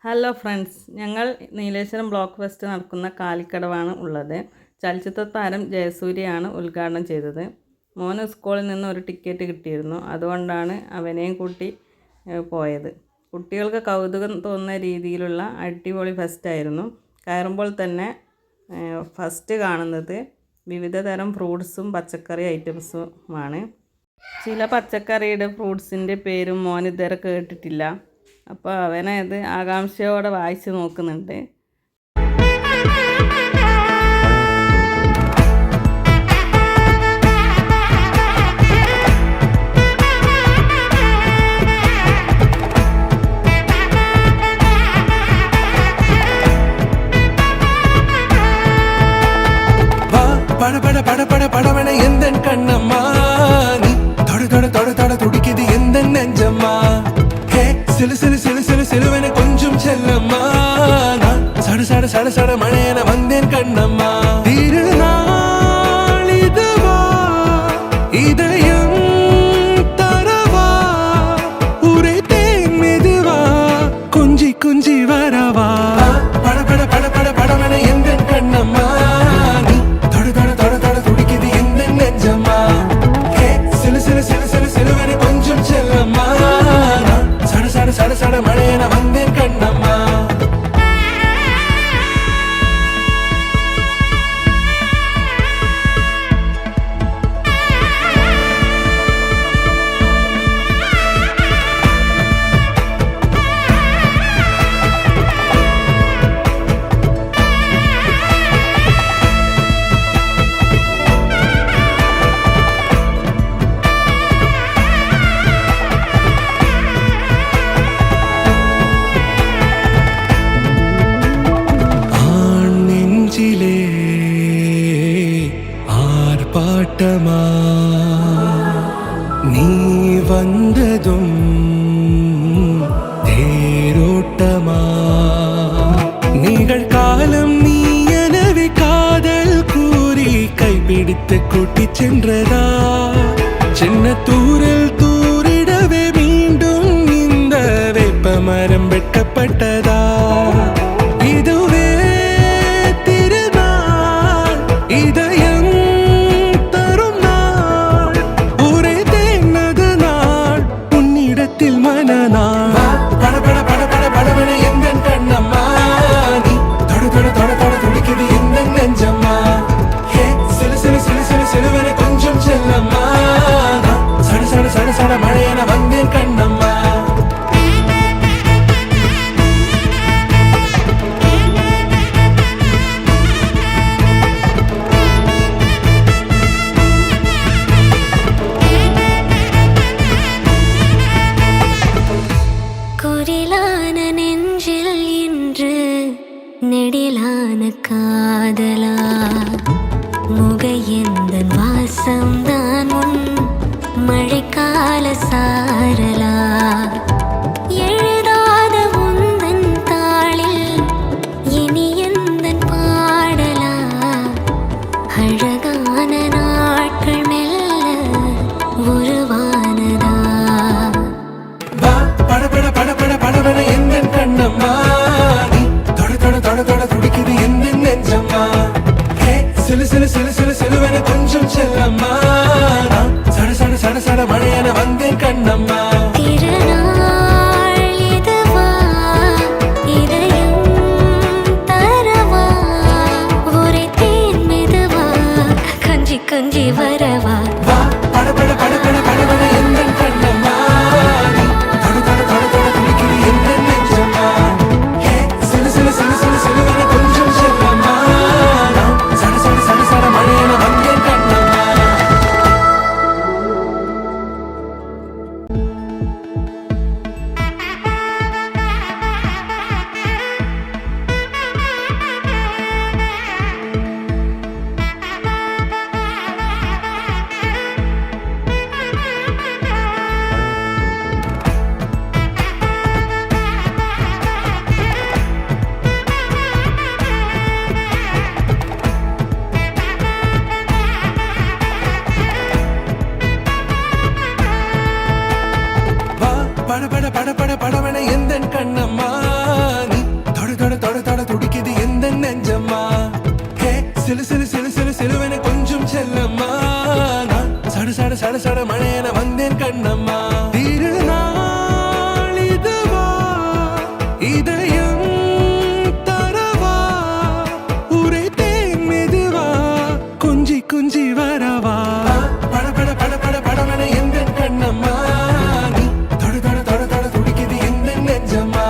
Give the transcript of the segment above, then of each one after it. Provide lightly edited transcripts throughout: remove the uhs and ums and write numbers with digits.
Hello friends, ഞങ്ങൾ Nileshwaram block fest നടക്കുന്ന കാലിക്കടവാണ് ഉള്ളത്. ചലച്ചിത്ര താരം ജയസൂര്യയാണ് ഉദ്ഘാടനം ചെയ്തത്. മോന് സ്കൂളിൽ നിന്ന് ഒരു ടിക്കറ്റ് കിട്ടിയിരുന്നു, അതുകൊണ്ടാണ് അവനെയും കൂട്ടി പോയത്. കുട്ടികൾക്ക് കൗതുകം തോന്നുന്ന രീതിയിലുള്ള അടിപൊളി ഫെസ്റ്റായിരുന്നു. കയറുമ്പോൾ തന്നെ ഫസ്റ്റ് കാണുന്നത് വിവിധ തരം ഫ്രൂട്ട്സും പച്ചക്കറി ഐറ്റംസുമാണ്. ചില പച്ചക്കറിയുടെ ഫ്രൂട്ട്സിൻ്റെ പേരും മോൻ ഇതുവരെ കേട്ടിട്ടില്ല. അപ്പോൾ അവനത് ആകാംക്ഷയോടെ വായിച്ച് നോക്കുന്നുണ്ട്. படபட எந்தன் கண்ணம்மா, நீ தொட தொட தொட தொட துடிக்குது எந்தன் நெஞ்சம்மா. ஹே சிலு சிலு சிலு சிலு சிலுவென கொஞ்சம் செல்லம்மா, நான் சட சட சட சட மழையென வந்தேன் கண்ணம்மா. திருநாள் இதுவா, இதயம் தரவா, உரைத்தேன் மெதுவா, கொஞ்சி கொஞ்சி வரவா. படபட படபட படவென எந்தன் கண்ணம்மா, நீ தொட தொட தொட தொட துடிக்குது எந்தன் நெஞ்சம்மா. ஹே சிலு சிலு சிலு சிலு சிலுவென கொஞ்சம் செல்லம்மா, நான் சட சட சட சட மழையென வந்தேன் கண்ணம்மா. ஆர்ப்பாட்டமா நீ வந்ததும் தேரோட்டமா, நிகழ்காலம் நீ எனவே காதல் கூறி கைப்பிடித்து கூட்டிச் சென்றதா, சின்ன தூரல் தூரிடவே மீண்டும் இந்த வேப்ப மரம் வெட்டப்பட்டதா. இதுவே திருநாள், இதயம் தரும் நாள், ஒரே தேனது நாள், உன்னிடத்தில் மனநாள். படபட படபட படபட எந்தன் கண்ணம்மா, நீ தொட தொட தொட தொட துடிக்குது எந்தன் நெஞ்சம்மா. ஹே சிலு சிலு சிலு சிலு சிலுவென கொஞ்சம் செல்லம்மா, நான் சட சட சட சட மழையென வந்தேன் கண்ணம்மா. குரிலான நெஞ்சில் இன்று நெடிலான காதலா, முகையெந்தன் வாசம்தான் உன் மழைக்கால சாரலா. எழுதாத உந்தன் தாளில் இனி எந்தன் பாடலா, அழகான நாட்கள் மெல்ல உருவானதா. படபட படபட படபட எந்தன் கண்ணம்மா, நீ தொட தொட தொட தொட துடிக்குது எந்தன் நெஞ்சம்மா. ஹே சிலு சிலு சிலு சிலு சிலுவென கொஞ்சம் செல்லம்மா, நான் சட சட சட சட மழையென வந்தேன் கண்ணம்மா. திருநாள் சட சட மழையன வந்தேன் கண்ணம்மா திருநாள் இதுவா இதயம் தரவா உரைத்தேன் மெதுவா கொஞ்சி கொஞ்சி வரவா பட பட பட பட படவன எந்த கண்ணம்மா நீ தொட தொட தொட தொட துடிக்குது எந்த நெஞ்சம்மா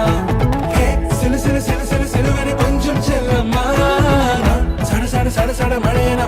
ஹே சிலு சிலு சிலு சிலு சிலுவனை கொஞ்சம் செல்லம்மா சட சட சட சட மழையன